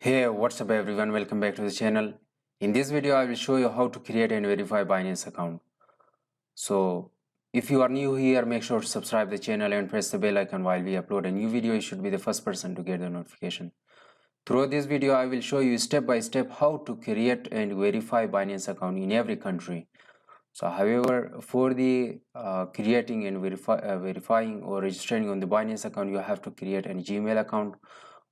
Hey, what's up everyone, welcome back to the channel. In this video I will show you how to create and verify Binance account. So if you are new here, make sure to subscribe the channel and press the bell icon. While we upload a new video, you should be the first person to get the notification. Throughout this video I will show you step by step how to create and verify Binance account in every country. So however, for the creating and verifying or registering on the Binance account, you have to create a Gmail account.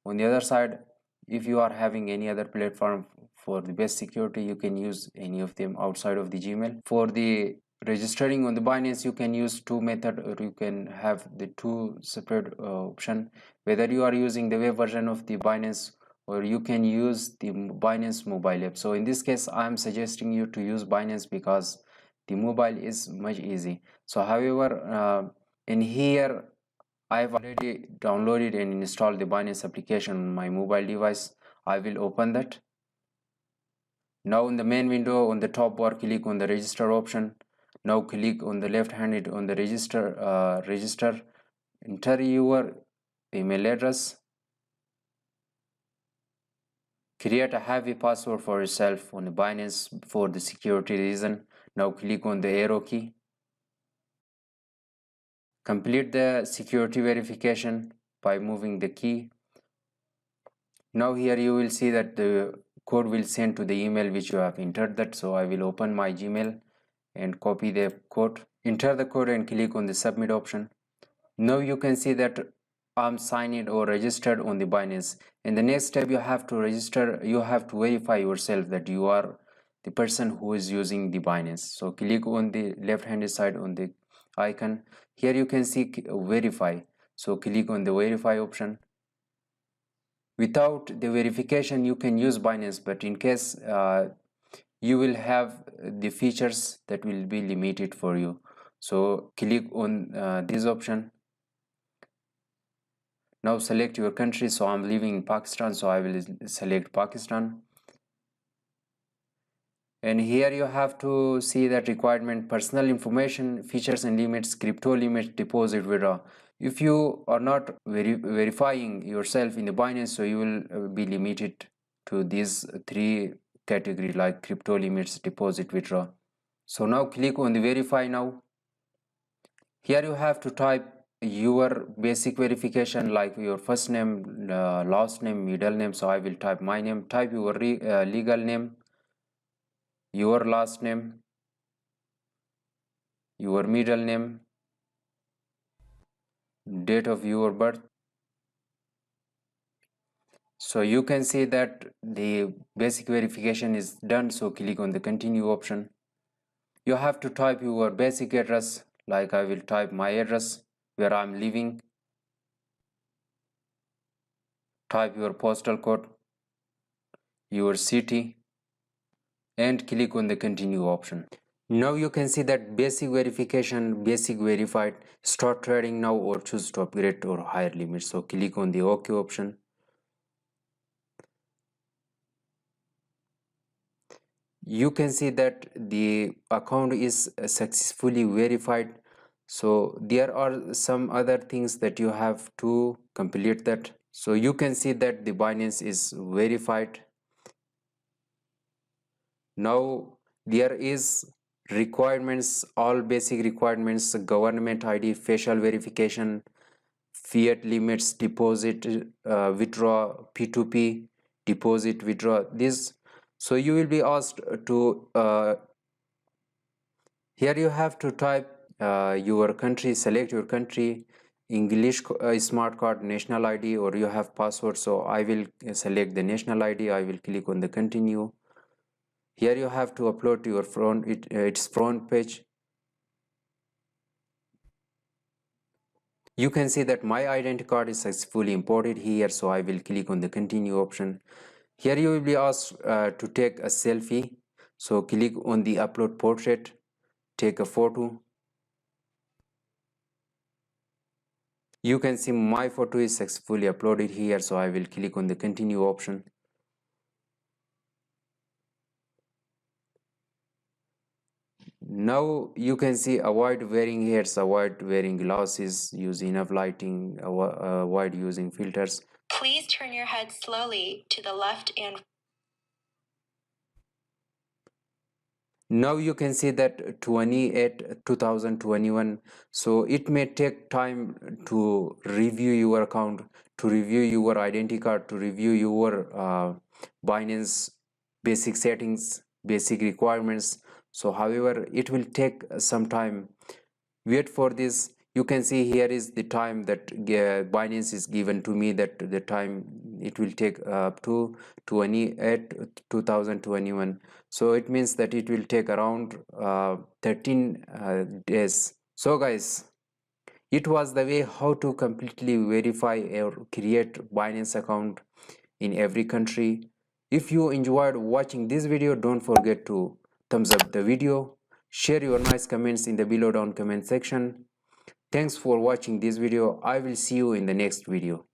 On the other side, if you are having any other platform for the best security, you can use any of them outside of the Gmail. For the registering on the Binance, you can use two methods, or you can have the two separate option, whether you are using the web version of the Binance or you can use the Binance mobile app. So in this case, I am suggesting you to use Binance because the mobile is much easy. So however, in here I've already downloaded and installed the Binance application on my mobile device. I will open that. Now in the main window on the top bar, click on the register option. Now click on the left hand on the register. Enter your email address. Create a heavy password for yourself on the Binance for the security reason. Now click on the arrow key. Complete the security verification by moving the key. Now here you will see that the code will send to the email which you have entered that. So I will open my Gmail and copy the code. Enter the code and click on the submit option. Now you can see that I'm signed or registered on the Binance. In the next step, you have to register, you have to verify yourself that you are the person who is using the Binance. So click on the left hand side on the icon. Here you can see verify. So click on the verify option. Without the verification, you can use Binance, but in case you will have the features that will be limited for you. So click on this option. Now select your country. So I'm living in Pakistan, so I will select Pakistan. And here you have to see that requirement, personal information, features and limits, crypto limits, deposit, withdraw. If you are not verifying yourself in the Binance, so you will be limited to these three categories like crypto limits, deposit, withdraw. So now click on the verify now. Here you have to type your basic verification like your first name, last name, middle name. So I will type my name. Type your legal name, your last name, your middle name, date of your birth. So you can see that the basic verification is done. So click on the continue option. You have to type your basic address, like I will type my address where I'm living. Type your postal code, your city, and click on the continue option. Now you can see that basic verification, basic verified, start trading now or choose to upgrade or higher limit. So click on the OK option. You can see that the account is successfully verified. So there are some other things that you have to complete that. So you can see that the Binance is verified. Now there is requirements, all basic requirements, government ID, facial verification, fiat limits, deposit, withdraw, P2P, deposit, withdraw, this. So you will be asked to here you have to type your country, select your country, English smart card, national ID, or you have password. So I will select the national ID. I will click on the continue. Here you have to upload your its front page. You can see that my identity card is successfully imported here. So I will click on the continue option. Here you will be asked to take a selfie. So click on the upload portrait, take a photo. You can see my photo is successfully uploaded here. So I will click on the continue option. Now you can see avoid wearing hairs, avoid wearing glasses, use enough lighting, avoid using filters. Please turn your head slowly to the left and now you can see that 28 2021. So it may take time to review your account, to review your identity card, to review your Binance basic settings, basic requirements. So however, it will take some time. Wait for this. You can see here is the time that Binance is given to me, that the time it will take up to 28 2021. So it means that it will take around 13 days. So guys, it was the way how to completely verify or create Binance account in every country. If you enjoyed watching this video, don't forget to thumbs up the video, share your nice comments in the below down comment section. Thanks for watching this video. I will see you in the next video.